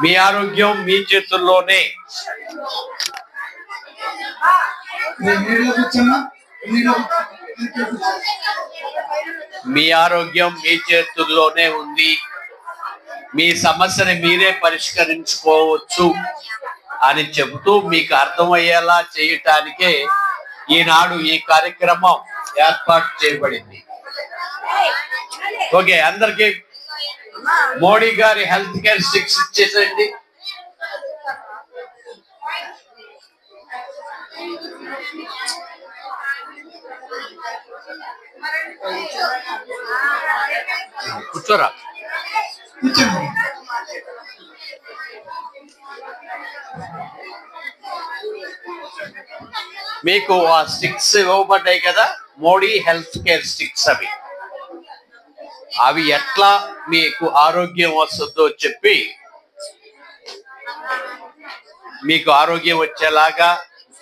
మీ ఆరోగ్యం మీ చేతుల్లోనే. మీ ఆరోగ్యం మీ చేతుల్లోనే ఉంది. మీ సమస్యని మీరే పరిష్కరించుకోవచ్చు అని చెబుతూ మీకు అర్థమయ్యేలా చేయటానికే ఈనాడు ఈ కార్యక్రమం ఏర్పాటు చేయబడింది. ఓకే, అందరికి మోడీ గారి హెల్త్ కేర్ స్టిక్స్ ఇచ్చేసేయండి. కూర్చోరా. మీకు ఆ స్టిక్స్ ఇవ్వబడ్డాయి కదా, మోడీ హెల్త్ కేర్ స్టిక్స్. అవి ఎట్లా మీకు ఆరోగ్యం వస్తుందో చెప్పి మీకు ఆరోగ్యం వచ్చేలాగా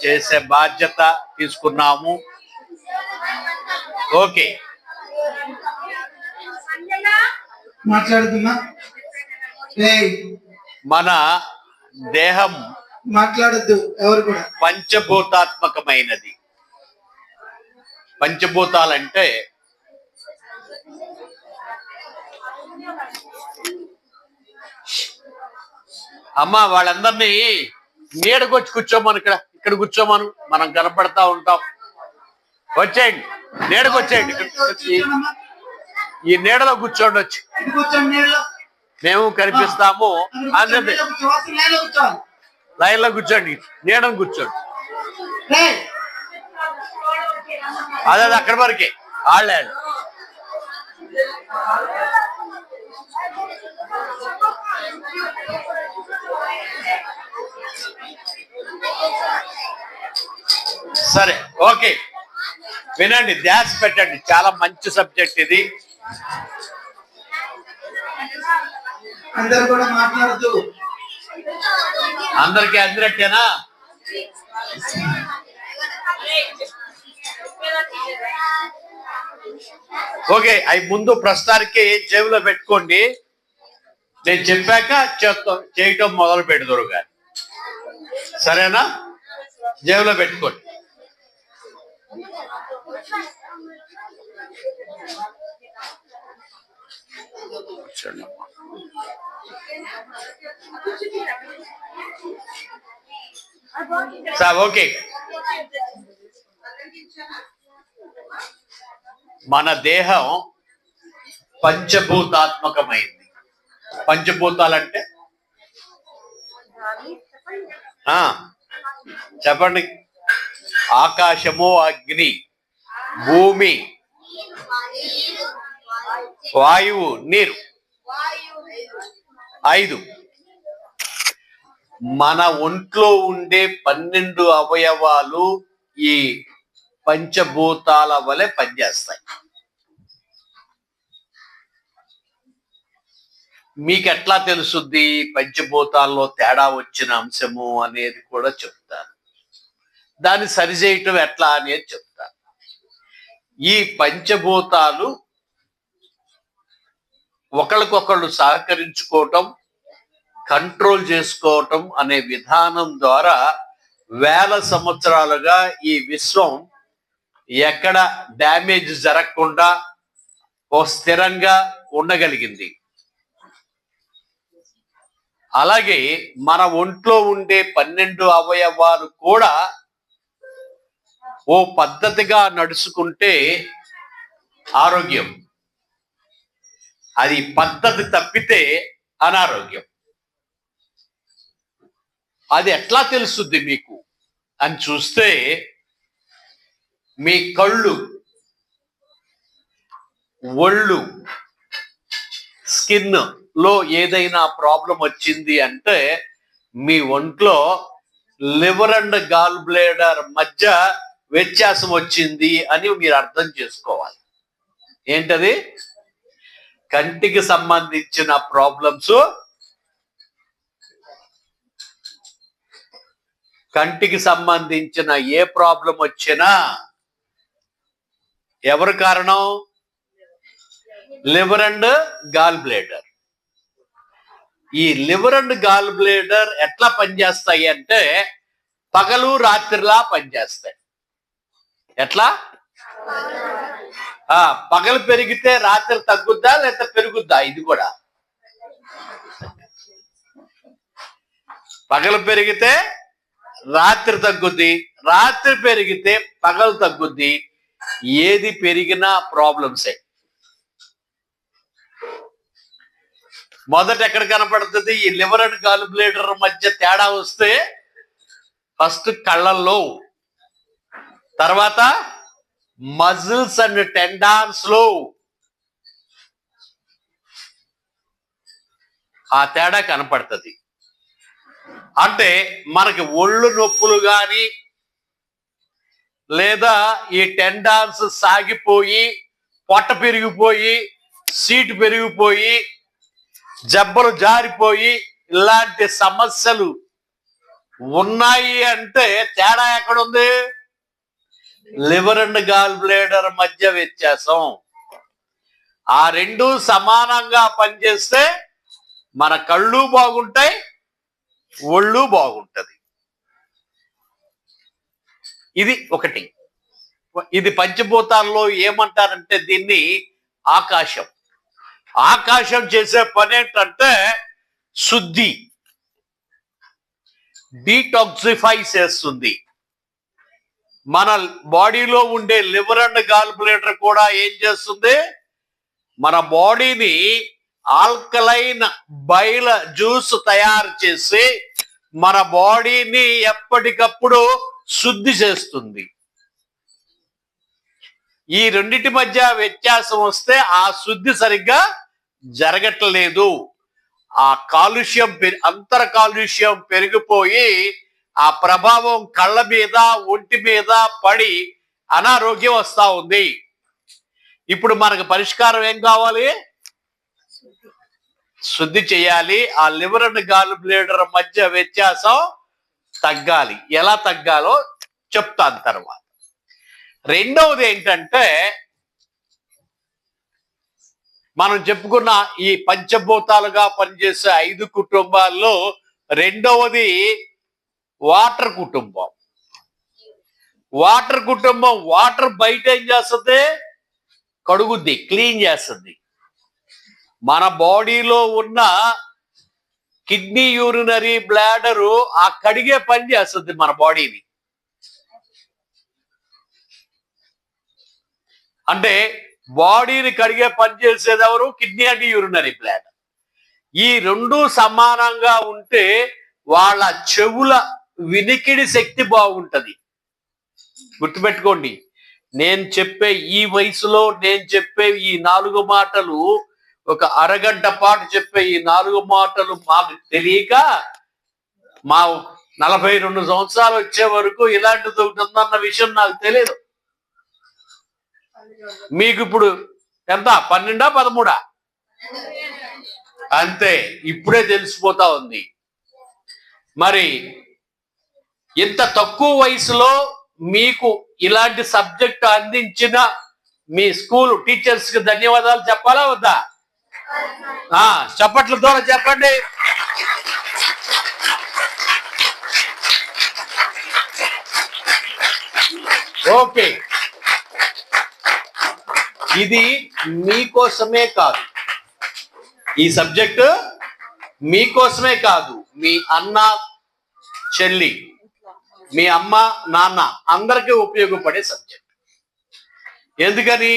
చేసే బాధ్యత తీసుకున్నాము. ఓకే, మాట్లాడుతున్నా. మన దేహం మాట్లాడద్దు ఎవరు కూడా. పంచభూతాత్మకమైనది. పంచభూతాలంటే అమ్మ వాళ్ళందరినీ నీడకొచ్చి కూర్చోమను. ఇక్కడ కూర్చోమను, మనం కనపడతా ఉంటాం. వచ్చేయండి, నీడకు వచ్చేయండి. ఈ నీడలో కూర్చోండి, వచ్చి మేము కనిపిస్తాము. లైన్ లో కూర్చోండి, నీడను కూర్చోండి. అదే అక్కడ వరకే వాళ్ళే. సరే, ఓకే, వినండి, ధ్యాస పెట్టండి. చాలా మంచి సబ్జెక్ట్ ఇది. అందరు కూడా మాట్లాడుతూ. అందరికీ అందినట్టేనా? ఓకే, అవి ముందు ప్రస్తుతానికి జేబులో పెట్టుకోండి. నేను చెప్పాక చేయటం మొదలు పెడతారు కానీ, సరేనా? జేబులో పెట్టుకోండి. ఓకే, మన దేహం పంచభూతాత్మకమైంది. పంచభూతాలంటే చెప్పండి. ఆకాశము, అగ్ని, భూమి, వాయువు, నీరు. 5. మన ఒంట్లో ఉండే 12 అవయవాలు ఈ పంచభూతాల వలె పనిచేస్తాయి. మీకు ఎట్లా తెలుసుద్ది పంచభూతాల్లో తేడా వచ్చిన అంశము అనేది కూడా చెప్తాను. దాన్ని సరిచేయటం ఎట్లా అనేది చెప్తాను. ఈ పంచభూతాలు ఒకరికొకళ్ళు సహకరించుకోవటం, కంట్రోల్ చేసుకోవటం అనే విధానం ద్వారా వేల సంవత్సరాలుగా ఈ విశ్వం ఎక్కడ డ్యామేజ్ జరగకుండా స్థిరంగా ఉండగలిగింది. అలాగే మన ఒంట్లో ఉండే 12 అవయవాలు కూడా ఓ పద్ధతిగా నడుచుకుంటే ఆరోగ్యం. అది పద్ధతి తప్పితే అనారోగ్యం. అది ఎట్లా తెలుస్తుంది మీకు అని చూస్తే, మీ కళ్ళు, ఒళ్ళు, స్కిన్ లో ఏదైనా ప్రాబ్లం వచ్చింది అంటే మీ ఒంట్లో లివర్ అండ్ గాల్ బ్లేడర్ మధ్య వ్యత్యాసం వచ్చింది అని మీరు అర్థం చేసుకోవాలి. ఏంటది? కంటికి సంబంధించిన ప్రాబ్లమ్స్, కంటికి సంబంధించిన ఏ ప్రాబ్లం వచ్చినా ఎవరు కారణం? Liver and gall bladder. ఈ లివర్ అండ్ గాల్ బ్లేడర్ ఎట్లా పనిచేస్తాయి అంటే పగలు రాత్రిలా పనిచేస్తాయి. ఎట్లా? పగలు పెరిగితే రాత్రి తగ్గుద్దా లేదా పెరుగుద్దా? ఇది కూడా పగలు పెరిగితే రాత్రి తగ్గుద్ది, రాత్రి పెరిగితే పగలు తగ్గుద్ది. ఏది పెరిగినా ప్రాబ్లమ్సే. మొదట ఎక్కడ కనపడుతుంది? ఈ లివర్ అండ్ గాల్ బ్లేడర్ మధ్య తేడా వస్తే ఫస్ట్ కళ్ళల్లో, తర్వాత మజిల్స్ అండ్ టెండాన్స్ లో ఆ తేడా కనపడుతుంది. అంటే మనకి ఒళ్ళు నొప్పులు కానీ లేదా ఈ టెండాన్స్ సాగిపోయి పొట్ట పెరిగిపోయి సీటు పెరిగిపోయి జబ్బలు జారిపోయి ఇలాంటి సమస్యలు ఉన్నాయి అంటే తేడా ఎక్కడుంది? లివర్ అండ్ గాల్ బ్లేడర్ మధ్య వ్యత్యాసం. ఆ రెండు సమానంగా పనిచేస్తే మన కళ్ళు బాగుంటాయి, ఒళ్ళు బాగుంటది. ఇది ఒకటి. ఇది పంచభూతాల్లో ఏమంటారంటే దీన్ని ఆకాశం. ఆకాశం చేసే పని ఏంటంటే శుద్ధి, డీటాక్సిఫై చేస్తుంది. మన బాడీలో ఉండే లివర్ అండ్ గాల్ బ్లేడర్ కూడా ఏం చేస్తుంది? మన బాడీని ఆల్కలైన్ బైల జ్యూస్ తయారు చేసి మన బాడీని ఎప్పటికప్పుడు శుద్ధి చేస్తుంది. ఈ రెండిటి మధ్య వ్యత్యాసం వస్తే ఆ శుద్ధి సరిగ్గా జరగట్లేదు. ఆ కాలుష్యం అంతర కాలుష్యం పెరిగిపోయి ఆ ప్రభావం కళ్ళ మీద ఒంటి మీద పడి అనారోగ్యం వస్తా ఉంది. ఇప్పుడు మనకు పరిష్కారం ఏం కావాలి? శుద్ధి చేయాలి. ఆ లివర్ అండ్ గాల్ బ్లేడర్ మధ్య వ్యత్యాసం తగ్గాలి. ఎలా తగ్గాలో చెప్తాను తర్వాత. రెండవది ఏంటంటే మనం చెప్పుకున్న ఈ పంచభూతాలుగా పనిచేసే 5 కుటుంబాల్లో రెండవది వాటర్ కుటుంబం. వాటర్ కుటుంబం వాటర్ బయట ఏం చేస్తుంది? కడుగుద్ది, క్లీన్ చేస్తుంది. మన బాడీలో ఉన్న కిడ్నీ, యూరినరీ బ్లాడరు ఆ కడిగే పని చేస్తుంది మన బాడీని. అంటే బాడీని కడిగే పని చేసేది ఎవరు? Kidney and urinary bladder. ఈ రెండు సమానంగా ఉంటే వాళ్ళ చెవుల వినికిడి శక్తి బాగుంటది. గుర్తుపెట్టుకోండి, నేను చెప్పే ఈ వయసులో నేను చెప్పే ఈ 4 మాటలు, ఒక అరగంట పాటు చెప్పే ఈ 4 మాటలు మాకు తెలియక మా 42 సంవత్సరాలు వచ్చే వరకు ఇలాంటిది ఒకటి ఉందన్న విషయం నాకు తెలియదు. మీకు ఇప్పుడు ఎంత? 12 13 అంతే, ఇప్పుడే తెలిసిపోతా ఉంది. మరి ఇంత తక్కువ వయసులో మీకు ఇలాంటి సబ్జెక్ట్ అందించిన మీ స్కూల్ టీచర్స్ కి ధన్యవాదాలు చెప్పాలా వద్దా? చప్పట్ల ద్వారా చెప్పండి. ఓకే, ఇది మీకోసమే కాదు, ఈ సబ్జెక్టు మీకోసమే కాదు, మీ అన్న చెల్లి, మీ అమ్మ నాన్న అందరికీ ఉపయోగపడే సబ్జెక్ట్. ఎందుకని?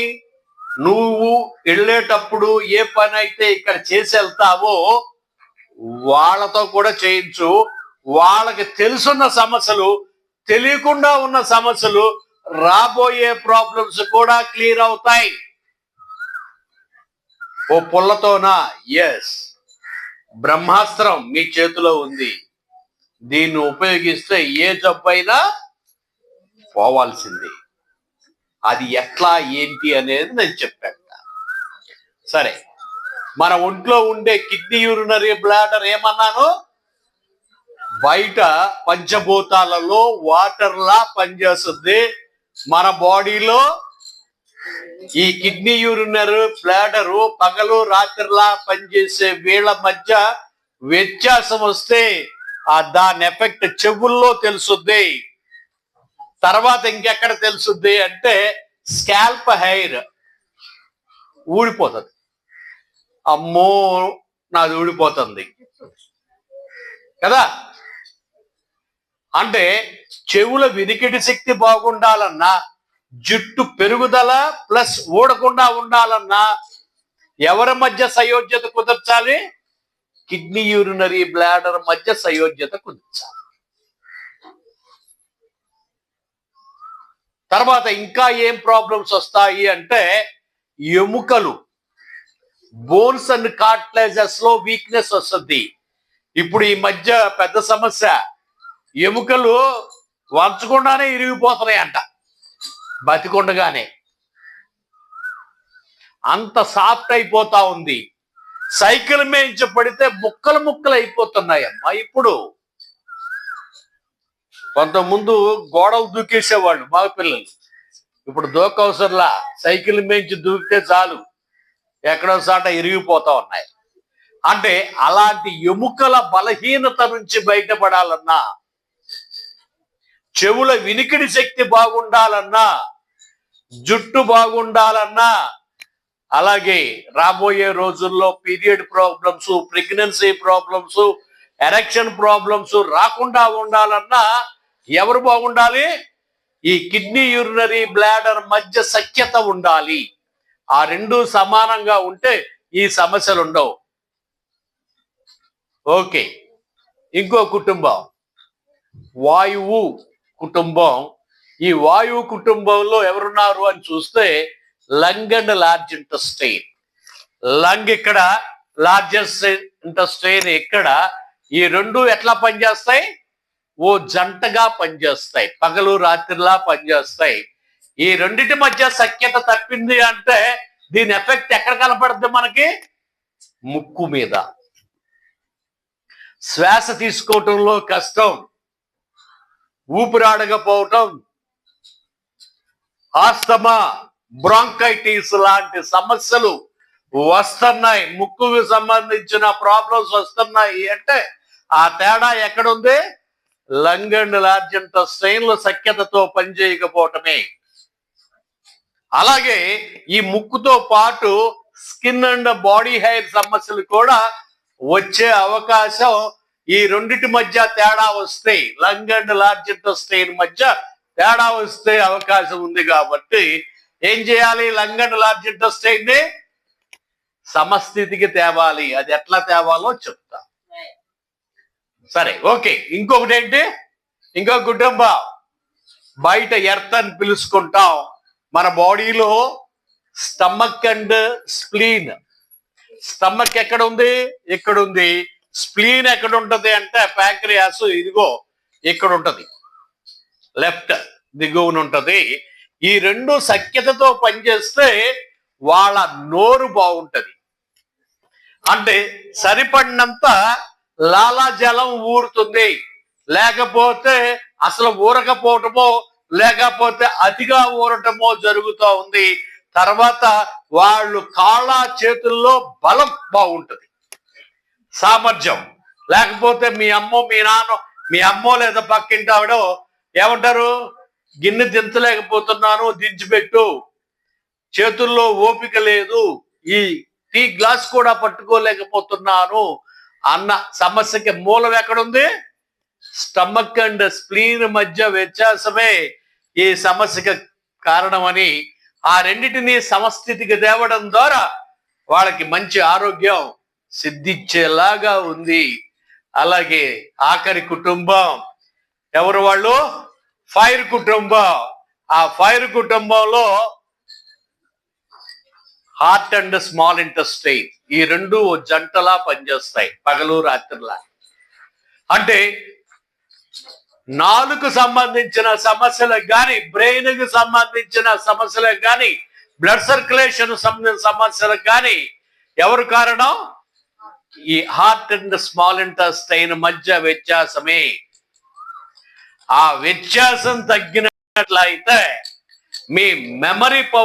నువ్వు వెళ్ళేటప్పుడు ఏ పని అయితే ఇక్కడ చేసి వెళ్తావో వాళ్ళతో కూడా చేయించు. వాళ్ళకి తెలుసున్న సమస్యలు, తెలియకుండా ఉన్న సమస్యలు, రాబోయే ప్రాబ్లమ్స్ కూడా క్లియర్ అవుతాయి. ఓ పుల్లతోనా? ఎస్, బ్రహ్మాస్త్రం మీ చేతిలో ఉంది. దీన్ని ఉపయోగిస్తే ఏ జబ్బైనా పోవాల్సింది. అది ఎట్లా ఏంటి అనేది నేను చెప్పాను. సరే, మన ఒంట్లో ఉండే కిడ్నీ, యూరినరీ బ్లాడర్ ఏమన్నాను? బయట పంచభూతాలలో వాటర్ లా పనిచేస్తుంది. మన బాడీలో ఈ కిడ్నీ, యూరినరీ బ్లాడరు పగలు రాత్రిలా పనిచేసే వీళ్ళ మధ్య వ్యత్యాసం వస్తే దాని ఎఫెక్ట్ చెవుల్లో తెలుసుద్ది. తర్వాత ఇంకెక్కడ తెలుసుద్ది అంటే స్కాల్ప్ హెయిర్ ఊడిపోతుంది. అమ్మో నాది ఊడిపోతుంది కదా. అంటే చెవుల వినికిడి శక్తి బాగుండాలన్నా, జుట్టు పెరుగుదల ప్లస్ ఊడకుండా ఉండాలన్నా ఎవరి మధ్య సయోధ్యత కుదర్చాలి? కిడ్నీ యూరినరీ బ్లాడర్ మధ్య సయోధ్యత కుదర్చాలి. తర్వాత ఇంకా ఏం ప్రాబ్లమ్స్ వస్తాయి అంటే ఎముకలు, బోన్స్ అండ్ కార్టిలేజెస్ లో వీక్నెస్ వస్తుంది. ఇప్పుడు ఈ మధ్య పెద్ద సమస్య, ఎముకలు వంచకుండానే ఇరిగిపోతున్నాయి అంట, బతికొండగానే. అంత సాఫ్ట్ అయిపోతా ఉంది. సైకిల్ మేంచి పడితే ముక్కలు ముక్కలు అయిపోతున్నాయమ్మా. ఇప్పుడు కొంతముందు గోడలు దూకేసేవాళ్ళు మగ పిల్లలు, ఇప్పుడు దూకవసరంలా, సైకిల్ మేంచి దూకితే చాలు ఎక్కడో సాట ఇరిగిపోతా ఉన్నాయి. అంటే అలాంటి ఎముకల బలహీనత నుంచి బయటపడాలన్నా, చెవుల వినికిడి శక్తి బాగుండాలన్నా, జుట్టు బాగుండాలన్నా, అలాగే రాబోయే రోజుల్లో period problems, pregnancy problems, erection problems రాకుండా ఉండాలన్నా ఎవరు బాగుండాలి? ఈ కిడ్నీ యూరినరీ బ్లాడర్ మధ్య సఖ్యత ఉండాలి. ఆ రెండు సమానంగా ఉంటే ఈ సమస్యలు ఉండవు. ఓకే, ఇంకో కుటుంబం వాయువు కుటుంబం. ఈ వాయువు కుటుంబంలో ఎవరున్నారు అని చూస్తే lung and large intestine. Lung ఇక్కడ, లార్జెస్ట్ ఇంటెస్టైన్ ఇక్కడ. ఈ రెండు ఎట్లా పనిచేస్తాయి? ఓ జంటగా పనిచేస్తాయి, పగలు రాత్రిలా పనిచేస్తాయి. ఈ రెండిటి మధ్య సఖ్యత తప్పింది అంటే దీని ఎఫెక్ట్ ఎక్కడ కనపడుతుంది మనకి? ముక్కు మీద. శ్వాస తీసుకోవటంలో కష్టం, ఊపిరాడకపోవటం, ఆస్తమా, బ్రాంకైటిస్ లాంటి సమస్యలు వస్తున్నాయి. ముక్కుకు సంబంధించిన ప్రాబ్లమ్స్ వస్తున్నాయి అంటే ఆ తేడా ఎక్కడుంది? లంగ్ అండ్ లార్జ్ ఇంటెస్టైన్ల సఖ్యతతో పనిచేయకపోవటమే. అలాగే ఈ ముక్కుతో పాటు స్కిన్ అండ్ బాడీ హెయిర్ సమస్యలు కూడా వచ్చే అవకాశం, ఈ రెండిటి మధ్య తేడా వస్తే, లంగ్ అండ్ లార్జ్ ఇంటెస్టైన్ మధ్య తేడా వస్తే అవకాశం ఉంది. కాబట్టి ఏం చేయాలి? లంగ్ అండ్ లార్జ్ ఇంటెస్టైన్ ని సమస్థితికి తేవాలి. అది ఎట్లా తేవాలో చెప్తా. సరే, ఓకే. ఇంకొకటి ఏంటి? ఇంకో కుటుంబం బయట ఎర్త్ అని పిలుచుకుంటాం. మన బాడీలో స్టమక్ అండ్ స్ప్లీన్. స్టమక్ ఎక్కడ ఉంది? ఇక్కడ ఉంది. స్ప్లీన్ ఎక్కడ ఉంటది అంటే ప్యాంక్రియాస్ ఇదిగో ఇక్కడ ఉంటది, లెఫ్ట్ దిగువన ఉంటది. ఈ రెండు సఖ్యతతో పనిచేస్తే వాళ్ళ నోరు బాగుంటది. అంటే సరిపడినంత లాలాజలం ఊరుతుంది. లేకపోతే అసలు ఊరకపోవటమో, లేకపోతే అతిగా ఊరటమో జరుగుతూ ఉంది. తర్వాత వాళ్ళు కాళ్ళ చేతుల్లో బలం బాగుంటది, సామర్థ్యం. లేకపోతే మీ అమ్మో, మీ నాన్న, మీ అమ్మో లేదా పక్కింటి ఆవిడో ఏమంటారు? గిన్నె దించలేకపోతున్నాను, దించిపెట్టు, చేతుల్లో ఓపిక లేదు, ఈ టీ గ్లాస్ కూడా పట్టుకోలేకపోతున్నాను అన్న సమస్యకి మూలం ఎక్కడుంది? స్టమక్ అండ్ స్ప్లీన్ మధ్య వ్యత్యాసమే ఈ సమస్యకి కారణమని, ఆ రెండిటిని సమస్థితికి తేవడం ద్వారా వాళ్ళకి మంచి ఆరోగ్యం సిద్ధించేలాగా ఉంది. అలాగే ఆఖరి కుటుంబం ఎవరు? వాళ్ళు ఫైర్ కుటుంబం. ఆ ఫైర్ కుటుంబంలో హార్ట్ అండ్ స్మాల్ ఇంటెస్టైన్, ఈ రెండు జంటలా పనిచేస్తాయి, పగలు రాత్రిలా. అంటే నాలుగు సంబంధించిన సమస్యలకు కానీ, బ్రెయిన్ కి సంబంధించిన సమస్యలకు కానీ, బ్లడ్ సర్క్యులేషన్ సమస్యలకు కానీ ఎవరు కారణం? ఈ హార్ట్ అండ్ స్మాల్ ఇంటెస్టైన్ మధ్య వ్యత్యాసమే. ఆ వ్యత్యాసం తగ్గినట్లయితే మీ మెమరీ పవర్